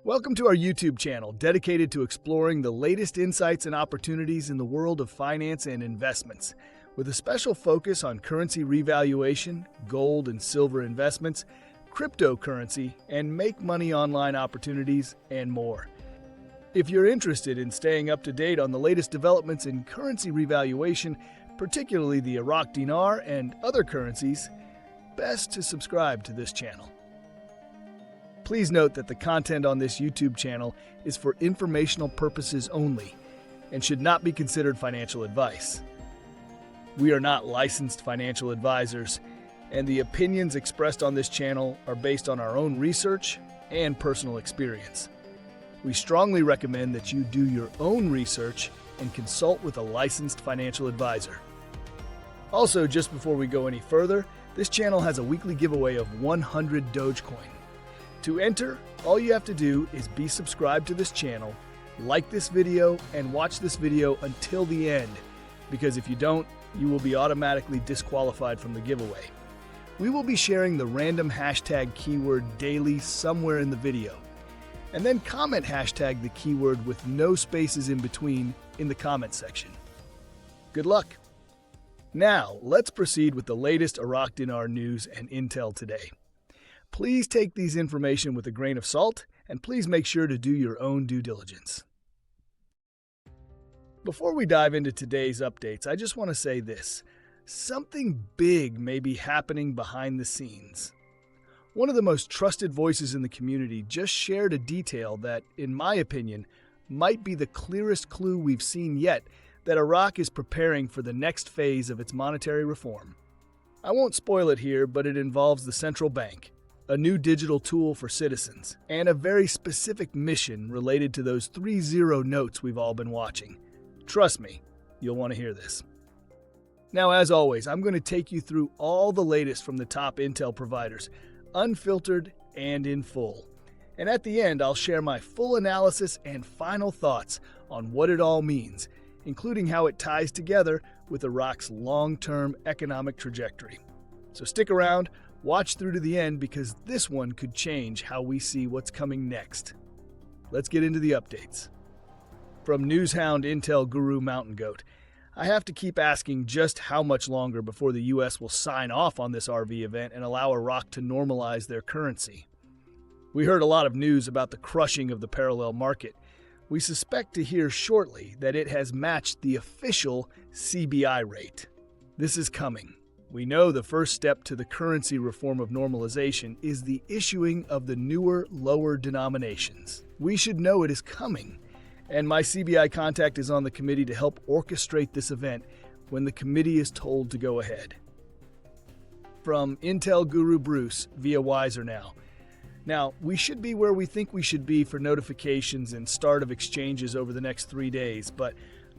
Welcome to our YouTube channel dedicated to exploring the latest insights and opportunities in the world of finance and investments, with a special focus on currency revaluation, gold and silver investments, cryptocurrency, and make money online opportunities, and more. If you're interested in staying up to date on the latest developments in currency revaluation, particularly the Iraqi dinar and other currencies, best to subscribe to this channel. Please note that the content on this YouTube channel is for informational purposes only and should not be considered financial advice. We are not licensed financial advisors, and the opinions expressed on this channel are based on our own research and personal experience. We strongly recommend that you do your own research and consult with a licensed financial advisor. Also, just before we go any further, this channel has a weekly giveaway of 100 Dogecoin. To enter, all you have to do is be subscribed to this channel, like this video, and watch this video until the end, because if you don't, you will be automatically disqualified from the giveaway. We will be sharing the random hashtag keyword daily somewhere in the video, and then comment hashtag the keyword with no spaces in between in the comment section. Good luck! Now, let's proceed with the latest Iraqi dinar news and intel today. Please take these information with a grain of salt, and please make sure to do your own due diligence. Before we dive into today's updates, I just want to say this. Something big may be happening behind the scenes. One of the most trusted voices in the community just shared a detail that, in my opinion, might be the clearest clue we've seen yet that Iraq is preparing for the next phase of its monetary reform. I won't spoil it here, but it involves the central bank, a new digital tool for citizens, and a very specific mission related to those 3-0 notes we've all been watching. Trust me, you'll want to hear this. Now, as always, I'm going to take you through all the latest from the top intel providers, unfiltered and in full. And at the end, I'll share my full analysis and final thoughts on what it all means, including how it ties together with Iraq's long-term economic trajectory. So stick around, watch through to the end, because this one could change how we see what's coming next. Let's get into the updates. From Newshound Intel Guru Mountain Goat, I have to keep asking just how much longer before the US will sign off on this RV event and allow Iraq to normalize their currency. We heard a lot of news about the crushing of the parallel market. We suspect to hear shortly that it has matched the official CBI rate. This is coming. We know the first step to the currency reform of normalization is the issuing of the newer, lower denominations. We should know it is coming, and my CBI contact is on the committee to help orchestrate this event when the committee is told to go ahead. From Intel Guru Bruce via Wiser Now. Now, we should be where we think we should be for notifications and start of exchanges over the next 3 days, but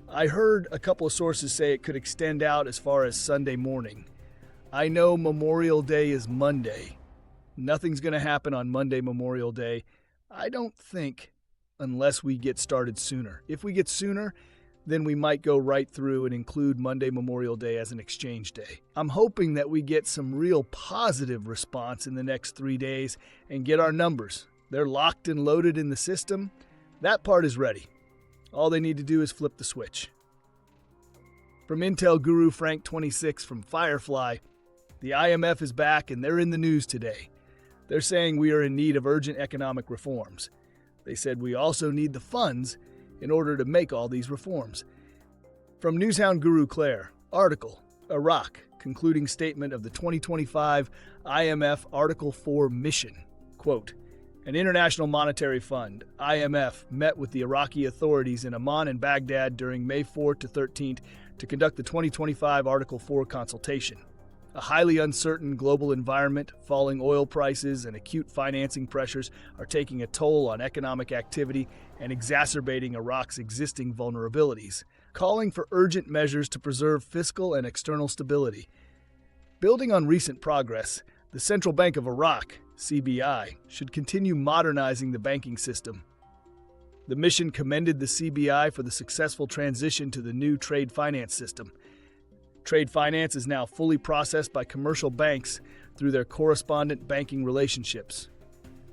I heard a couple of sources say it could extend out as far as Sunday morning. I know Memorial Day is Monday. Nothing's going to happen on Monday, Memorial Day, I don't think, unless we get started sooner. If we get sooner, then we might go right through and include Monday, Memorial Day as an exchange day. I'm hoping that we get some real positive response in the next 3 days and get our numbers. They're locked and loaded in the system. That part is ready. All they need to do is flip the switch. From Intel Guru Frank26 from Firefly, the IMF is back and they're in the news today. They're saying we are in need of urgent economic reforms. They said we also need the funds in order to make all these reforms. From Newshound Guru Clare, article, Iraq, concluding statement of the 2025 IMF Article 4 mission. Quote, an International Monetary Fund, IMF, met with the Iraqi authorities in Amman and Baghdad during May 4th to 13th to conduct the 2025 Article 4 consultation. A highly uncertain global environment, falling oil prices, and acute financing pressures are taking a toll on economic activity and exacerbating Iraq's existing vulnerabilities, calling for urgent measures to preserve fiscal and external stability. Building on recent progress, the Central Bank of Iraq, CBI, should continue modernizing the banking system. The mission commended the CBI for the successful transition to the new trade finance system. Trade finance is now fully processed by commercial banks through their correspondent banking relationships.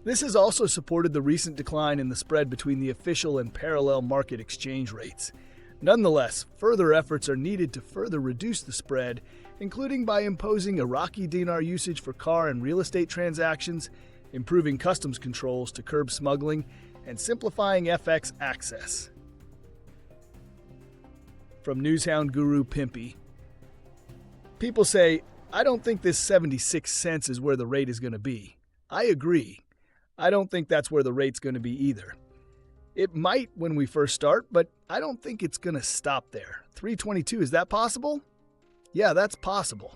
This has also supported the recent decline in the spread between the official and parallel market exchange rates. Nonetheless, further efforts are needed to further reduce the spread, including by imposing Iraqi dinar usage for car and real estate transactions, improving customs controls to curb smuggling, and simplifying FX access. From newshound guru Pimpy. People say, I don't think this 76 cents is where the rate is going to be. I agree. I don't think that's where the rate's going to be either. It might when we first start, but I don't think it's going to stop there. 322, is that possible? Yeah, that's possible.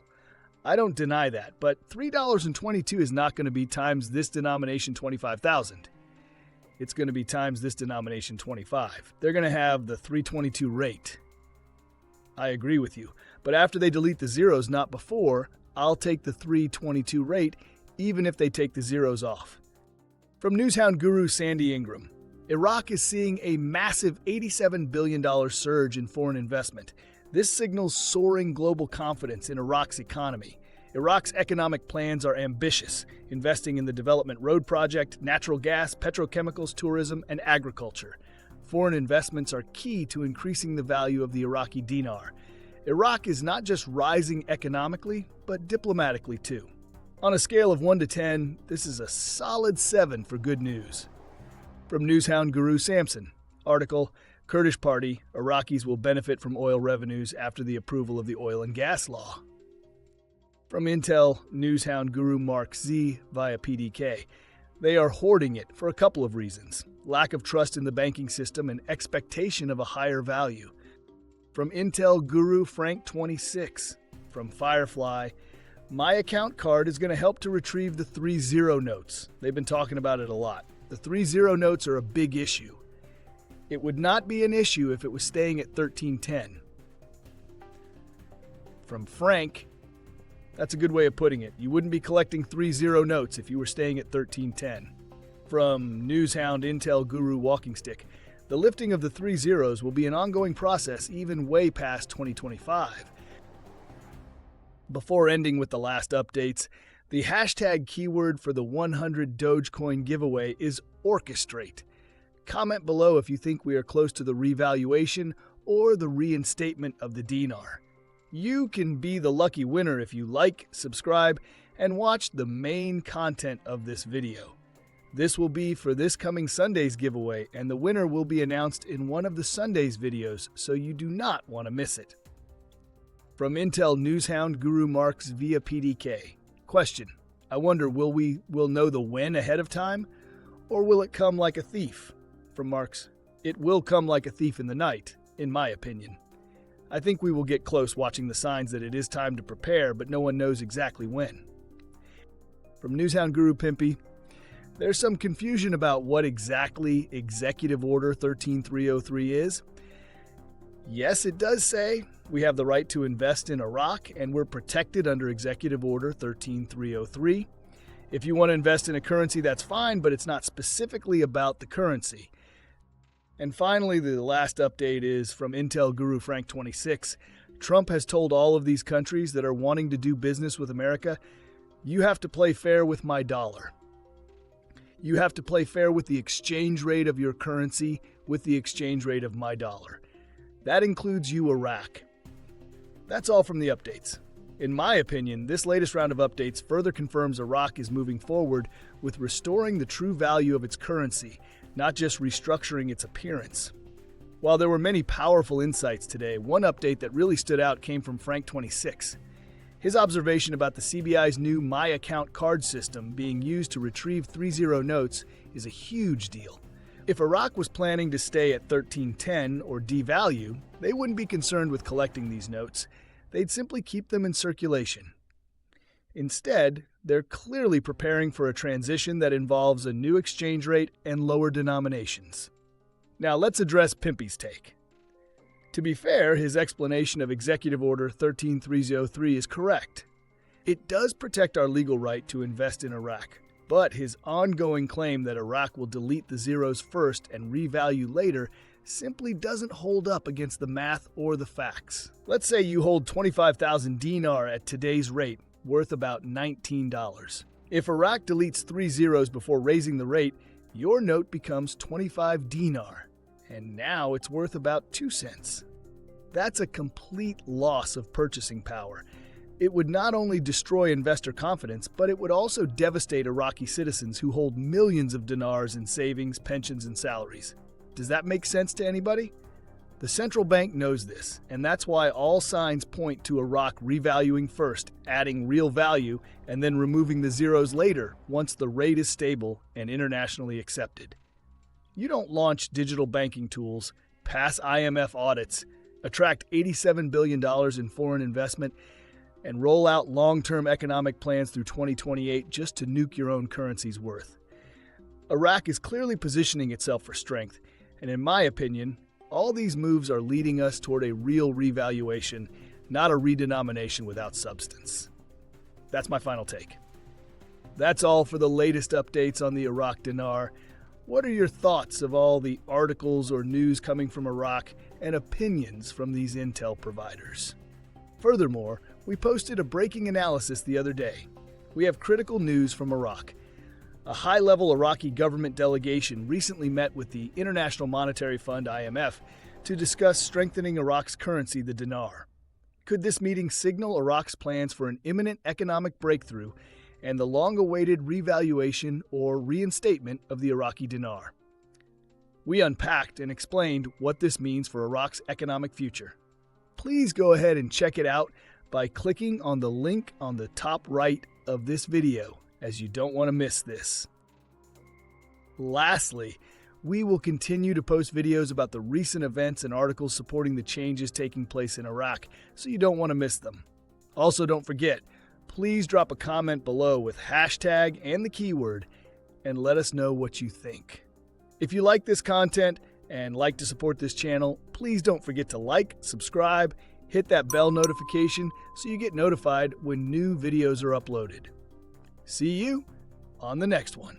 I don't deny that, but $3.22 is not going to be times this denomination 25,000. It's going to be times this denomination 25. They're going to have the 322 rate. I agree with you, but after they delete the zeros, not before, I'll take the 322 rate, even if they take the zeros off. From newshound guru Sandy Ingram. Iraq is seeing a massive $87 billion surge in foreign investment. This signals soaring global confidence in Iraq's economy. Iraq's economic plans are ambitious, investing in the development road project, natural gas, petrochemicals, tourism, and agriculture. Foreign investments are key to increasing the value of the Iraqi dinar. Iraq is not just rising economically, but diplomatically too. On a scale of 1 to 10, this is a solid 7 for good news. From newshound guru Samson. Article, Kurdish Party, Iraqis will benefit from oil revenues after the approval of the oil and gas law. From Intel, newshound guru MarkZ via PDK. They are hoarding it for a couple of reasons. Lack of trust in the banking system and expectation of a higher value. From Intel guru Frank26. From Firefly, my account card is going to help to retrieve the 3-0 notes. They've been talking about it a lot. The 3-0 notes are a big issue. It would not be an issue if it was staying at 1310. From Frank, that's a good way of putting it. You wouldn't be collecting 3-0 notes if you were staying at 1310. From newshound Intel guru Walking Stick, the lifting of the 3 zeros will be an ongoing process even way past 2025. Before ending with the last updates, the hashtag keyword for the 100 Dogecoin giveaway is orchestrate. Comment below if you think we are close to the revaluation or the reinstatement of the dinar. You can be the lucky winner if you like, subscribe, and watch the main content of this video. This will be for this coming Sunday's giveaway, and the winner will be announced in one of the Sunday's videos, so you do not want to miss it. From Intel newshound guru MarkZ via PDK. Question: I wonder, will know the when ahead of time, or will it come like a thief? From MarkZ, it will come like a thief in the night, in my opinion. I think we will get close watching the signs that it is time to prepare, but no one knows exactly when. From newshound guru Pimpy, there's some confusion about what exactly Executive Order 13303 is. Yes, it does say we have the right to invest in Iraq, and we're protected under Executive Order 13303. If you want to invest in a currency, that's fine, but it's not specifically about the currency. And finally, the last update is from Intel guru Frank26. Trump has told all of these countries that are wanting to do business with America, you have to play fair with my dollar. You have to play fair with the exchange rate of your currency with the exchange rate of my dollar. That includes you, Iraq. That's all from the updates. In my opinion, this latest round of updates further confirms Iraq is moving forward with restoring the true value of its currency, not just restructuring its appearance. While there were many powerful insights today, one update that really stood out came from Frank26. His observation about the CBI's new My Account card system being used to retrieve 3-0 notes is a huge deal. If Iraq was planning to stay at 1310 or devalue, they wouldn't be concerned with collecting these notes. They'd simply keep them in circulation. Instead, they're clearly preparing for a transition that involves a new exchange rate and lower denominations. Now let's address Pimpy's take. To be fair, his explanation of Executive Order 13303 is correct. It does protect our legal right to invest in Iraq, but his ongoing claim that Iraq will delete the zeros first and revalue later simply doesn't hold up against the math or the facts. Let's say you hold 25,000 dinar at today's rate, worth about $19. If Iraq deletes 3 zeros before raising the rate, your note becomes 25 dinar, and now it's worth about 2 cents. That's a complete loss of purchasing power. It would not only destroy investor confidence, but it would also devastate Iraqi citizens who hold millions of dinars in savings, pensions, and salaries. Does that make sense to anybody? The central bank knows this, and that's why all signs point to Iraq revaluing first, adding real value, and then removing the zeros later once the rate is stable and internationally accepted. You don't launch digital banking tools, pass IMF audits, attract $87 billion in foreign investment, and roll out long-term economic plans through 2028 just to nuke your own currency's worth. Iraq is clearly positioning itself for strength, and in my opinion, all these moves are leading us toward a real revaluation, not a redenomination without substance. That's my final take. That's all for the latest updates on the Iraq dinar. What are your thoughts of all the articles or news coming from Iraq and opinions from these intel providers? Furthermore, we posted a breaking analysis the other day. We have critical news from Iraq. A high-level Iraqi government delegation recently met with the International Monetary Fund (IMF) to discuss strengthening Iraq's currency, the dinar. Could this meeting signal Iraq's plans for an imminent economic breakthrough and the long-awaited revaluation or reinstatement of the Iraqi dinar? We unpacked and explained what this means for Iraq's economic future. Please go ahead and check it out by clicking on the link on the top right of this video, as you don't want to miss this. Lastly, we will continue to post videos about the recent events and articles supporting the changes taking place in Iraq, so you don't want to miss them. Also, don't forget, please drop a comment below with hashtag and the keyword and let us know what you think. If you like this content and like to support this channel, please don't forget to like, subscribe, hit that bell notification so you get notified when new videos are uploaded. See you on the next one.